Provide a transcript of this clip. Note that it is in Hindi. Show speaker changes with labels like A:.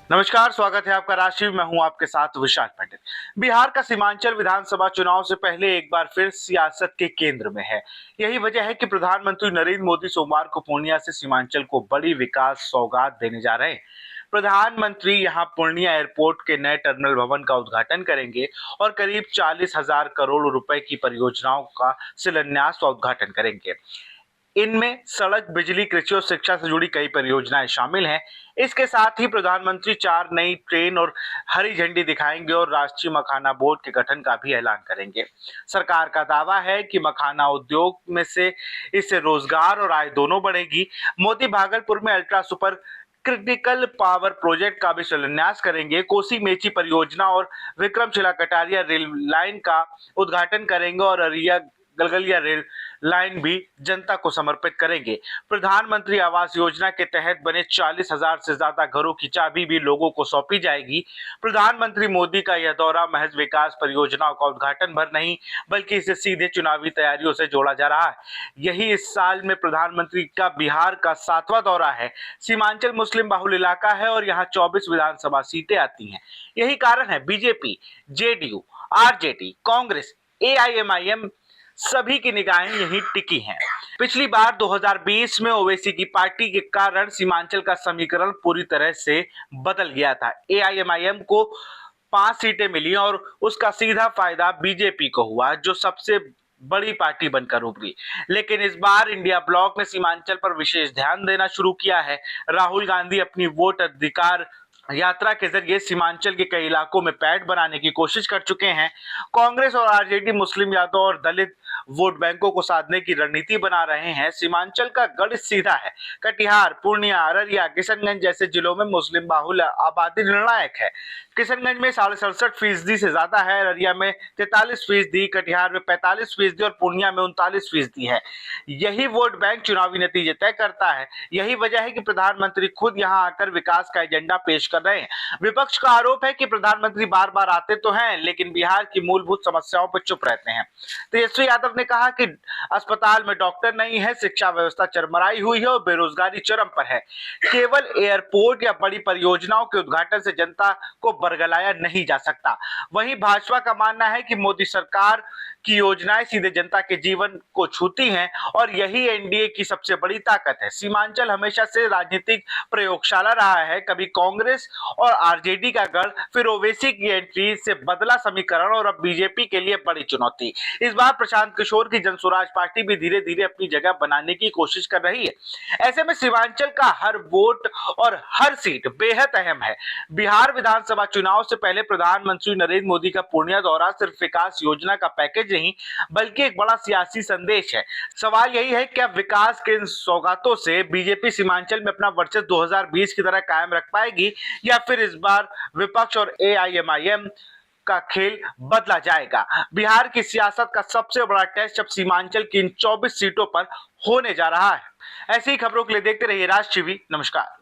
A: नमस्कार, स्वागत है आपका राशि। मैं हूं आपके साथ विशाल पंडित। बिहार का सीमांचल विधानसभा चुनाव से पहले एक बार फिर सियासत के केंद्र में है। यही वजह है कि प्रधानमंत्री नरेंद्र मोदी सोमवार को पूर्णिया से सीमांचल को बड़ी विकास सौगात देने जा रहे हैं। प्रधानमंत्री यहां पूर्णिया एयरपोर्ट के नए टर्मिनल भवन का उद्घाटन करेंगे और करीब 40,000 करोड़ रुपए की परियोजनाओं का शिलान्यास व उद्घाटन करेंगे। इनमें सड़क, बिजली, कृषि और शिक्षा से जुड़ी कई परियोजनाएं शामिल हैं। इसके साथ ही प्रधानमंत्री 4 नई ट्रेन और हरी झंडी दिखाएंगे और राष्ट्रीय मखाना बोर्ड के गठन का भी ऐलान करेंगे। सरकार का दावा है कि मखाना उद्योग में से इससे रोजगार और आय दोनों बढ़ेगी। मोदी भागलपुर में ultra super critical power project का भी शिलान्यास करेंगे। कोसी मेची परियोजना और विक्रमशिला कटारिया रेल लाइन का उद्घाटन करेंगे और अरिया गलगलिया रेल लाइन भी जनता को समर्पित करेंगे। प्रधानमंत्री आवास योजना के तहत बने 40,000 से ज्यादा घरों की चाबी भी लोगों को सौंपी जाएगी। प्रधानमंत्री मोदी का यह दौरा महज विकास परियोजनाओं का उद्घाटन भर नहीं, बल्कि इसे सीधे चुनावी तैयारियों से जोड़ा जा रहा है। यही इस साल में प्रधानमंत्री का बिहार का 7वां दौरा है। सीमांचल मुस्लिम बाहुल इलाका है और यहाँ 24 विधानसभा सीटें आती हैं। यही कारण है BJP, JDU, RJD, Congress, AIMIM सभी की निगाहें यहीं टिकी हैं। पिछली बार 2020 में ओवैसी की पार्टी के कारण सीमांचल का समीकरण पूरी तरह से बदल गया था। एआईएमआईएम को 5 सीटें मिली और उसका सीधा फायदा बीजेपी को हुआ, जो सबसे बड़ी पार्टी बनकर उभरी। लेकिन इस बार इंडिया ब्लॉक ने सीमांचल पर विशेष ध्यान देना शुरू किया है। राहुल गांधी अपनी वोट अधिकार यात्रा के जरिए सीमांचल के कई इलाकों में पैठ बनाने की कोशिश कर चुके हैं। कांग्रेस और आरजेडी मुस्लिम, यादव और दलित वोट बैंकों को साधने की रणनीति बना रहे हैं। सीमांचल का गढ़ सीधा है। कटिहार, पूर्णिया, अररिया, किशनगंज जैसे जिलों में मुस्लिम बाहुल आबादी निर्णायक है। किशनगंज में 67% से ज्यादा है, अररिया में 43%, कटिहार में 45% और पूर्णिया में 39% है। यही वोट बैंक चुनावी नतीजे तय करता है। यही वजह है कि प्रधानमंत्री खुद यहां आकर विकास का एजेंडा पेश कर रहे हैं। विपक्ष का आरोप है कि प्रधानमंत्री बार बार आते तो हैं, लेकिन बिहार की मूलभूत समस्याओं पर चुप रहते हैं। तेजस्वी यादव ने कहा कि अस्पताल में डॉक्टर नहीं है, शिक्षा व्यवस्था चरमराई हुई है और बेरोजगारी चरम पर है। केवल एयरपोर्ट या बड़ी परियोजनाओं के उद्घाटन से जनता को बरगलाया नहीं जा सकता। वहीं भाजपा का मानना है कि मोदी सरकार की योजनाएं सीधे जनता के जीवन को छूती हैं और यही एनडीए की सबसे बड़ी ताकत है। सीमांचल हमेशा से राजनीतिक प्रयोगशाला रहा है। कभी कांग्रेस और आरजेडी का गढ़, फिर ओवैसी की एंट्री से बदला समीकरण और अब बीजेपी के लिए बड़ी चुनौती। इस बार प्रशांत किशोर की जनसुराज पार्टी भी धीरे धीरे अपनी जगह बनाने की कोशिश कर रही है। ऐसे में सीमांचल का हर वोट और हर सीट बेहद अहम है। बिहार विधानसभा चुनाव से पहले प्रधानमंत्री नरेंद्र मोदी का पूर्णिया दौरा सिर्फ विकास योजना का पैकेज नहीं, बल्कि एक बड़ा सियासी संदेश है। सवाल यही है, क्या विकास के इन सौगातों से बीजेपी सीमांचल में अपना वर्चस्व 2020 की तरह कायम रख पाएगी, या फिर इस बार विपक्ष और एआईएमआईएम का खेल बदला जाएगा? बिहार की सियासत का सबसे बड़ा टेस्ट अब सीमांचल की इन 24 सीटों पर होने जा रहा है। ऐसी खबरों के लिए देखते रहिए राष्ट्र टीवी। नमस्कार।